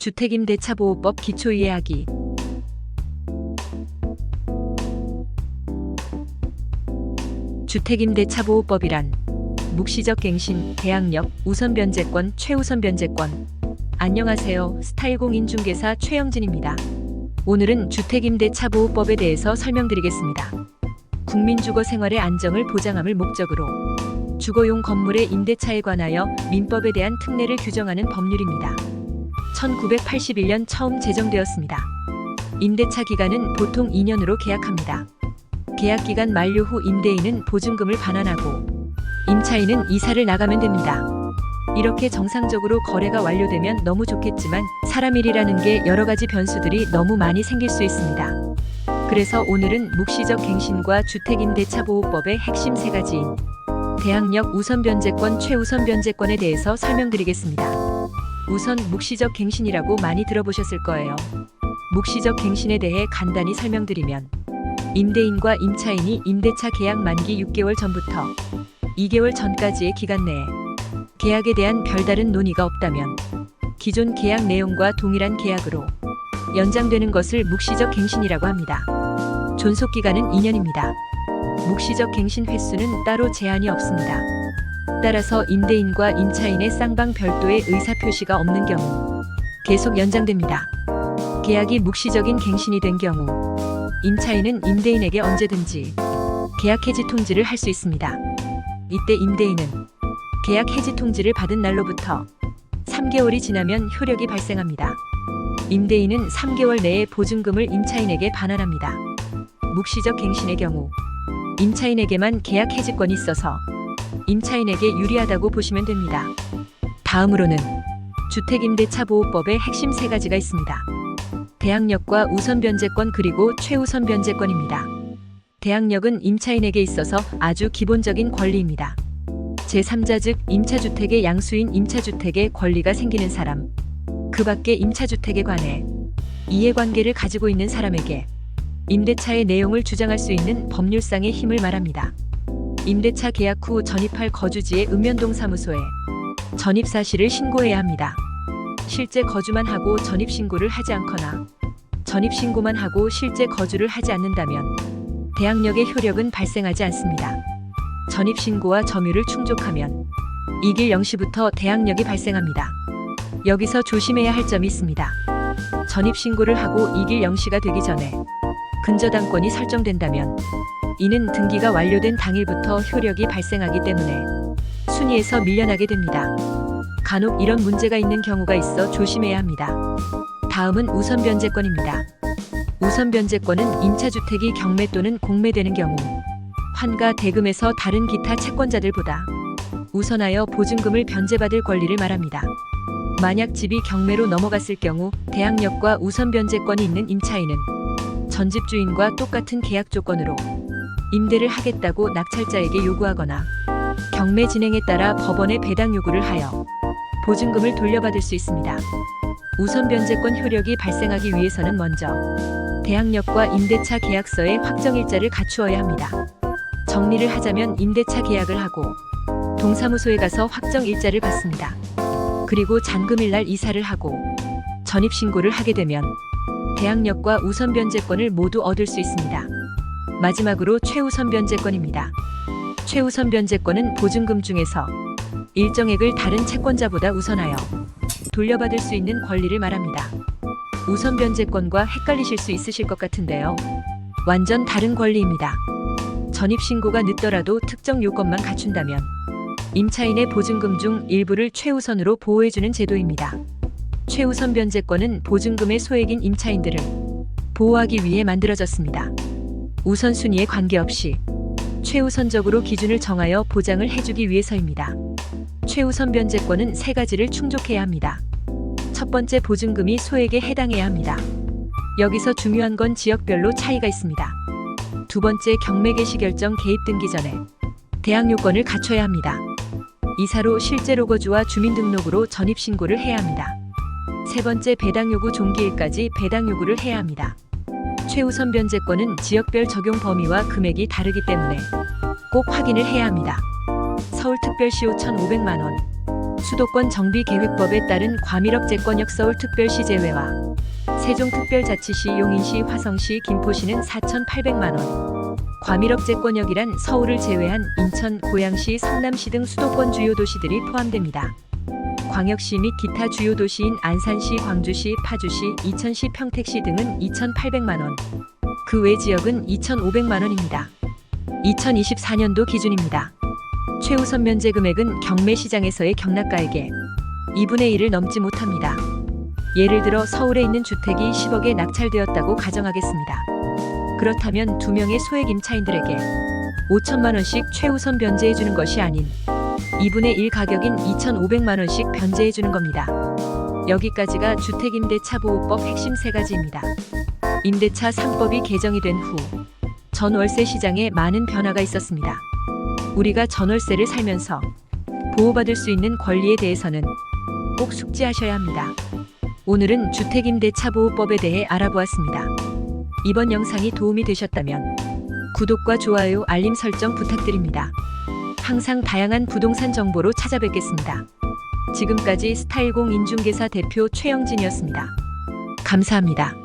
주택임대차보호법 기초이해하기. 주택임대차보호법이란 묵시적 갱신, 대항력, 우선 변제권, 최우선 변제권. 안녕하세요. 스타일공인중개사 최영진입니다. 오늘은 주택임대차보호법에 대해서 설명드리겠습니다. 국민주거 생활의 안정을 보장함을 목적으로 주거용 건물의 임대차에 관하여 민법에 대한 특례를 규정하는 법률입니다. 1981년 처음 제정되었습니다. 임대차 기간은 보통 2년으로 계약합니다. 계약기간 만료 후 임대인은 보증금을 반환하고 임차인은 이사를 나가면 됩니다. 이렇게 정상적으로 거래가 완료되면 너무 좋겠지만 사람 일이라는 게 여러 가지 변수들이 너무 많이 생길 수 있습니다. 그래서 오늘은 묵시적 갱신과 주택임대차보호법의 핵심 세 가지인 대항력, 우선 변제권, 최우선 변제권에 대해서 설명드리겠습니다. 우선 묵시적 갱신이라고 많이 들어보셨을 거예요. 묵시적 갱신에 대해 간단히 설명드리면 임대인과 임차인이 임대차 계약 만기 6개월 전부터 2개월 전까지의 기간 내에 계약에 대한 별다른 논의가 없다면 기존 계약 내용과 동일한 계약으로 연장되는 것을 묵시적 갱신이라고 합니다. 존속기간은 2년입니다. 묵시적 갱신 횟수는 따로 제한이 없습니다. 따라서 임대인과 임차인의 쌍방 별도의 의사표시가 없는 경우 계속 연장됩니다. 계약이 묵시적인 갱신이 된 경우 임차인은 임대인에게 언제든지 계약 해지 통지를 할 수 있습니다. 이때 임대인은 계약 해지 통지를 받은 날로부터 3개월이 지나면 효력이 발생합니다. 임대인은 3개월 내에 보증금을 임차인에게 반환합니다. 묵시적 갱신의 경우 임차인에게만 계약 해지권이 있어서 임차인에게 유리하다고 보시면 됩니다. 다음으로는 주택임대차보호법의 핵심 세 가지가 있습니다. 대항력과 우선 변제권 그리고 최우선 변제권입니다. 대항력은 임차인에게 있어서 아주 기본적인 권리입니다. 제3자 즉 임차주택의 양수인 임차주택의 권리가 생기는 사람, 그 밖의 임차주택에 관해 이해관계를 가지고 있는 사람에게 임대차의 내용을 주장할 수 있는 법률상의 힘을 말합니다. 임대차 계약 후 전입할 거주지의 읍면동 사무소에 전입 사실을 신고해야 합니다. 실제 거주만 하고 전입 신고를 하지 않거나 전입 신고만 하고 실제 거주를 하지 않는다면 대항력의 효력은 발생하지 않습니다. 전입 신고와 점유를 충족하면 이길 0시부터 대항력이 발생합니다. 여기서 조심해야 할 점이 있습니다. 전입 신고를 하고 이길 0시가 되기 전에 근저당권이 설정된다면 이는 등기가 완료된 당일부터 효력이 발생하기 때문에 순위에서 밀려나게 됩니다. 간혹 이런 문제가 있는 경우가 있어 조심해야 합니다. 다음은 우선 변제권입니다. 우선 변제권은 임차주택이 경매 또는 공매되는 경우 환가 대금에서 다른 기타 채권자들보다 우선하여 보증금을 변제받을 권리를 말합니다. 만약 집이 경매로 넘어갔을 경우 대항력과 우선 변제권이 있는 임차인은 전집주인과 똑같은 계약 조건으로 임대를 하겠다고 낙찰자에게 요구하거나 경매 진행에 따라 법원에 배당 요구를 하여 보증금을 돌려받을 수 있습니다. 우선 변제권 효력이 발생하기 위해서는 먼저 대항력과 임대차 계약서의 확정일자를 갖추어야 합니다. 정리를 하자면 임대차 계약을 하고 동사무소에 가서 확정일자를 받습니다. 그리고 잔금일날 이사를 하고 전입신고를 하게 되면 대항력과 우선 변제권을 모두 얻을 수 있습니다. 마지막으로 최우선 변제권입니다. 최우선 변제권은 보증금 중에서 일정액을 다른 채권자보다 우선하여 돌려받을 수 있는 권리를 말합니다. 우선 변제권과 헷갈리실 수 있으실 것 같은데요. 완전 다른 권리입니다. 전입신고가 늦더라도 특정 요건만 갖춘다면 임차인의 보증금 중 일부를 최우선으로 보호해주는 제도입니다. 최우선 변제권은 보증금의 소액인 임차인들을 보호하기 위해 만들어졌습니다. 우선순위에 관계없이 최우선적으로 기준을 정하여 보장을 해주기 위해서입니다. 최우선 변제권은 세 가지를 충족해야 합니다. 첫 번째, 보증금이 소액에 해당해야 합니다. 여기서 중요한 건 지역별로 차이가 있습니다. 두 번째, 경매 개시 결정 개입 등기 전에 대항 요건을 갖춰야 합니다. 이사로 실제로 거주와 주민등록으로 전입신고를 해야 합니다. 세 번째, 배당 요구 종기일까지 배당 요구를 해야 합니다. 최우선 변제권은 지역별 적용 범위와 금액이 다르기 때문에 꼭 확인을 해야 합니다. 서울특별시 5,500만 원, 수도권 정비계획법에 따른 과밀업제권역 서울특별시 제외와 세종특별자치시, 용인시, 화성시, 김포시는 4,800만 원. 과밀업제권역이란 서울을 제외한 인천, 고양시, 성남시 등 수도권 주요 도시들이 포함됩니다. 광역시 및 기타 주요 도시인 안산시, 광주시, 파주시, 이천시, 평택시 등은 2,800만 원. 그 외 지역은 2,500만 원입니다. 2024년도 기준입니다. 최우선 면제 금액은 경매시장에서의 경락가액의 2분의 1을 넘지 못합니다. 예를 들어 서울에 있는 주택이 10억에 낙찰되었다고 가정하겠습니다. 그렇다면 2명의 소액 임차인들에게 5천만 원씩 최우선 변제해주는 것이 아닌 2분의 1 가격인 2,500만 원씩 변제해주는 겁니다. 여기까지가 주택임대차보호법 핵심 3가지입니다. 임대차 3법이 개정이 된 후 전월세 시장에 많은 변화가 있었습니다. 우리가 전월세를 살면서 보호받을 수 있는 권리에 대해서는 꼭 숙지하셔야 합니다. 오늘은 주택임대차보호법에 대해 알아보았습니다. 이번 영상이 도움이 되셨다면 구독과 좋아요, 알림 설정 부탁드립니다. 항상 다양한 부동산 정보로 찾아뵙겠습니다. 지금까지 스타일공 인중개사 대표 최영진이었습니다. 감사합니다.